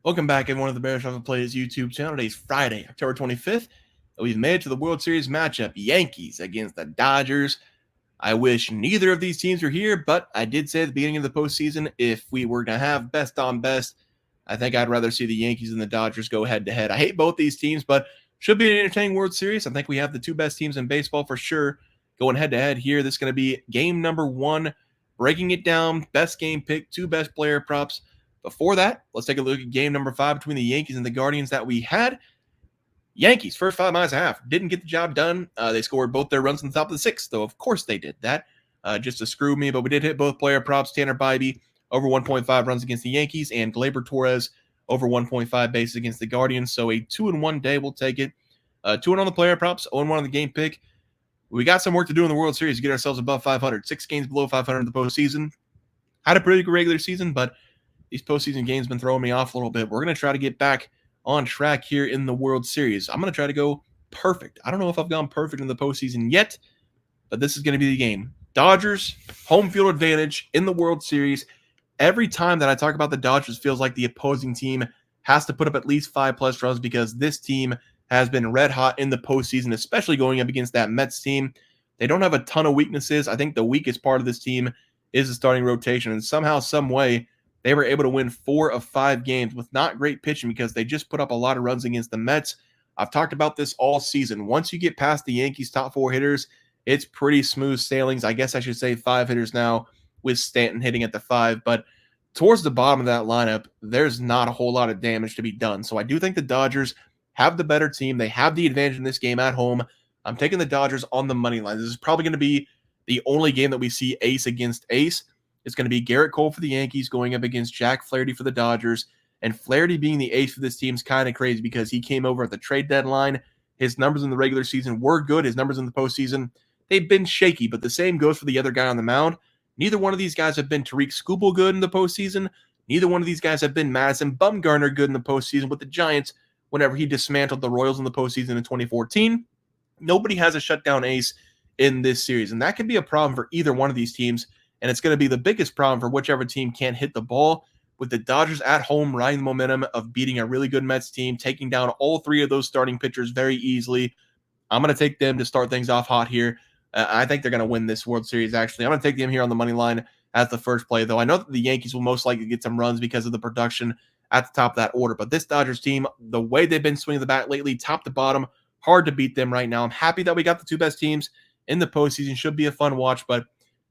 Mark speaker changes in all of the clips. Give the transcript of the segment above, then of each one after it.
Speaker 1: Welcome back, everyone, to the Bears Shuffle Plays YouTube channel. Today's Friday, October 25th, and we've made it to the World Series matchup, Yankees against the Dodgers. I wish neither of these teams were here, but I did say at the beginning of the postseason, if we were going to have best on best, I think I'd rather see the Yankees and the Dodgers go head-to-head. I hate both these teams, but should be an entertaining World Series. I think we have the two best teams in baseball for sure going head-to-head here. This is going to be game number one, breaking it down, best game pick, two best player props. Before that, let's take a look at game number 5 between the Yankees and the Guardians that we had. Yankees, first 5 miles and a half, didn't get the job done. They scored both their runs in the top of the 6th, though of course they did that, just to screw me. But we did hit both player props. Tanner Bybee over 1.5 runs against the Yankees, and Gleyber Torres over 1.5 bases against the Guardians. So a 2-1 day, we'll take it. 2-1 on the player props, 0-1 on the game pick. We got some work to do in the World Series to get ourselves above 500. 6 games below 500 in the postseason. Had a pretty good regular season, but these postseason games have been throwing me off a little bit. We're going to try to get back on track here in the World Series. I'm going to try to go perfect. I don't know if I've gone perfect in the postseason yet, but this is going to be the game. Dodgers, home field advantage in the World Series. Every time that I talk about the Dodgers, feels like the opposing team has to put up at least 5+ runs because this team has been red hot in the postseason, especially going up against that Mets team. They don't have a ton of weaknesses. I think the weakest part of this team is the starting rotation, and somehow, some way, they were able to win 4 of 5 games with not great pitching because they just put up a lot of runs against the Mets. I've talked about this all season. Once you get past the Yankees' top 4 hitters, it's pretty smooth sailings. I guess I should say 5 hitters now with Stanton hitting at the 5. But towards the bottom of that lineup, there's not a whole lot of damage to be done. So I do think the Dodgers have the better team. They have the advantage in this game at home. I'm taking the Dodgers on the money line. This is probably going to be the only game that we see ace against ace. It's going to be Garrett Cole for the Yankees going up against Jack Flaherty for the Dodgers. And Flaherty being the ace for this team is kind of crazy because he came over at the trade deadline. His numbers in the regular season were good. His numbers in the postseason, they've been shaky, but the same goes for the other guy on the mound. Neither one of these guys have been Tariq Skubal good in the postseason. Neither one of these guys have been Madison Bumgarner good in the postseason with the Giants whenever he dismantled the Royals in the postseason in 2014. Nobody has a shutdown ace in this series, and that can be a problem for either one of these teams. And it's going to be the biggest problem for whichever team can't hit the ball, with the Dodgers at home riding the momentum of beating a really good Mets team, taking down all 3 of those starting pitchers very easily. I'm going to take them to start things off hot here. I think they're going to win this World Series, actually. I'm going to take them here on the money line as the first play, though. I know that the Yankees will most likely get some runs because of the production at the top of that order. But this Dodgers team, the way they've been swinging the bat lately, top to bottom, hard to beat them right now. I'm happy that we got the 2 best teams in the postseason. Should be a fun watch, but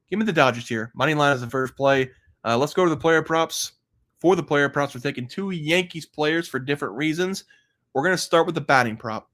Speaker 1: give me the Dodgers here. Money line is the first play. Let's go to the player props. For the player props, we're taking 2 Yankees players for different reasons. We're going to start with the batting prop.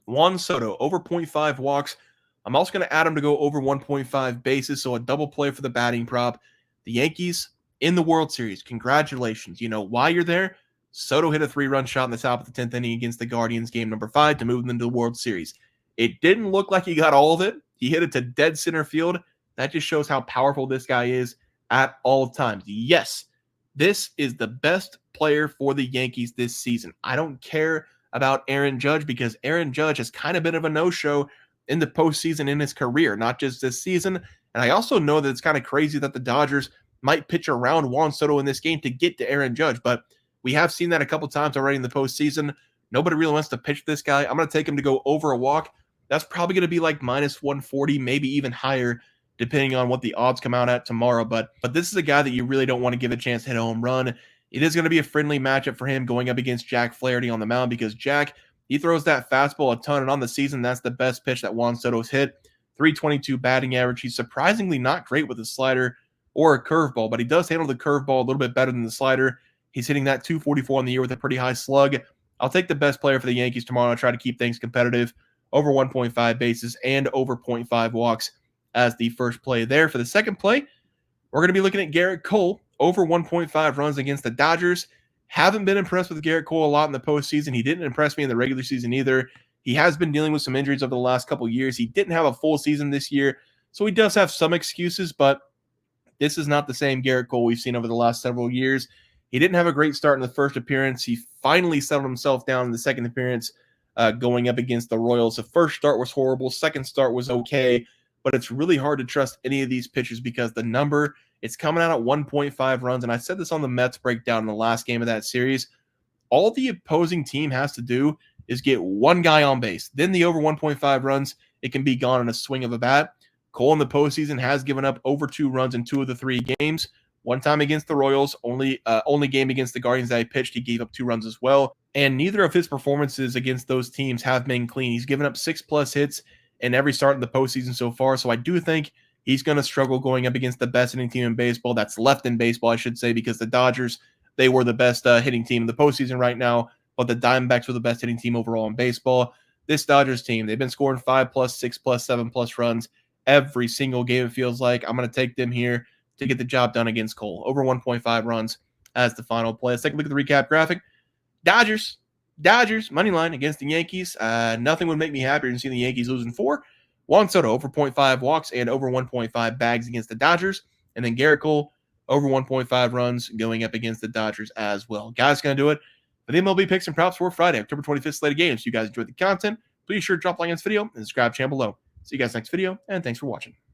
Speaker 1: Juan Soto, over 0.5 walks. I'm also going to add him to go over 1.5 bases, so a double play for the batting prop. The Yankees in the World Series. Congratulations. You know why you're there? Soto hit a 3-run shot in the top of the 10th inning against the Guardians, game number 5, to move them into the World Series. It didn't look like he got all of it. He hit it to dead center field. That just shows how powerful this guy is at all times. Yes, this is the best player for the Yankees this season. I don't care about Aaron Judge because Aaron Judge has kind of been of a no-show in the postseason in his career, not just this season. And I also know that it's kind of crazy that the Dodgers might pitch around Juan Soto in this game to get to Aaron Judge, but we have seen that a couple times already in the postseason. Nobody really wants to pitch this guy. I'm going to take him to go over a walk. That's probably going to be like minus 140, maybe even higher, depending on what the odds come out at tomorrow. But this is a guy that you really don't want to give a chance to hit a home run. It is going to be a friendly matchup for him going up against Jack Flaherty on the mound because Jack, he throws that fastball a ton, and on the season, that's the best pitch that Juan Soto's hit. 322 batting average. He's surprisingly not great with a slider or a curveball, but he does handle the curveball a little bit better than the slider. He's hitting that 244 on the year with a pretty high slug. I'll take the best player for the Yankees tomorrow and try to keep things competitive. Over 1.5 bases and over 0.5 walks as the first play there. For the second play, we're going to be looking at Garrett Cole, over 1.5 runs against the Dodgers. Haven't been impressed with Garrett Cole a lot in the postseason. He didn't impress me in the regular season either. He has been dealing with some injuries over the last couple of years. He didn't have a full season this year, so he does have some excuses, but this is not the same Garrett Cole we've seen over the last several years. He didn't have a great start in the first appearance. He finally settled himself down in the second appearance, going up against the Royals. The first start was horrible. Second start was okay, but it's really hard to trust any of these pitchers because the number, it's coming out at 1.5 runs, and I said this on the Mets breakdown in the last game of that series. All the opposing team has to do is get one guy on base. Then the over 1.5 runs, it can be gone in a swing of a bat. Cole in the postseason has given up over 2 runs in 2 of the 3 games. One time against the Royals, only game against the Guardians that he pitched, he gave up 2 runs as well. And neither of his performances against those teams have been clean. He's given up 6+ hits in every start in the postseason so far. So I do think he's going to struggle going up against the best hitting team in baseball. That's left in baseball, I should say, because the Dodgers, they were the best hitting team in the postseason right now, but the Diamondbacks were the best hitting team overall in baseball. This Dodgers team, they've been scoring 5+, 6+, 7+ runs every single game, it feels like. I'm going to take them here to get the job done against Cole. Over 1.5 runs as the final play. Let's take a look at the recap graphic. Dodgers, money line against the Yankees. Nothing would make me happier than seeing the Yankees losing 4. Juan Soto, over 0.5 walks and over 1.5 bags against the Dodgers. And then Garrett Cole, over 1.5 runs going up against the Dodgers as well. Guys, going to do it for the MLB picks and props for Friday, October 25th slate of games. If you guys enjoyed the content, please sure to drop a like on this video and subscribe channel below. See you guys next video, and thanks for watching.